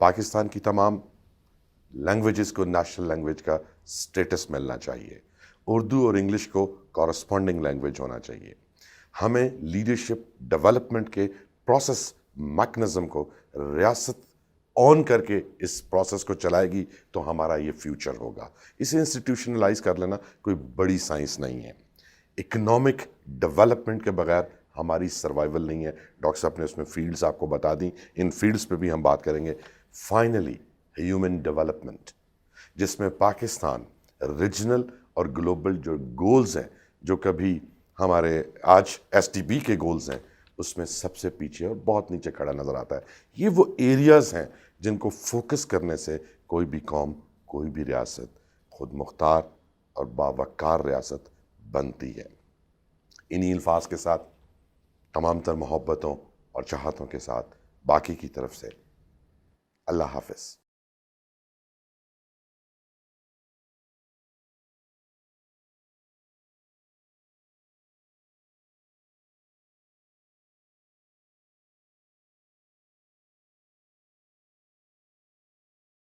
پاکستان کی تمام لینگویجز کو نیشنل لینگویج کا سٹیٹس ملنا چاہیے، اردو اور انگلش کو کورسپونڈنگ لینگویج ہونا چاہیے۔ ہمیں لیڈرشپ ڈیولپمنٹ کے پروسیس میکنزم کو ریاست آن کر کے اس پروسیس کو چلائے گی تو ہمارا یہ فیوچر ہوگا۔ اسے انسٹیٹیوشنلائز کر لینا کوئی بڑی سائنس نہیں ہے۔ اکنامک ڈیولپمنٹ کے بغیر ہماری سروائیول نہیں ہے۔ ڈاکٹر صاحب نے اس میں فیلڈز آپ کو بتا دیں، ان فیلڈز پہ بھی ہم بات کریں گے۔ فائنلی ہیومن ڈیولپمنٹ، جس میں پاکستان ریجنل اور گلوبل جو گولز ہیں، جو کبھی ہمارے آج STP کے گولز ہیں، اس میں سب سے پیچھے اور بہت نیچے کھڑا نظر آتا ہے۔ یہ وہ ایریاز ہیں جن کو فوکس کرنے سے کوئی بھی قوم، کوئی بھی ریاست خود مختار اور باوقار ریاست بنتی ہے۔ انہی الفاظ کے ساتھ، تمام تر محبتوں اور چاہتوں کے ساتھ، باقی کی طرف سے اللہ حافظ۔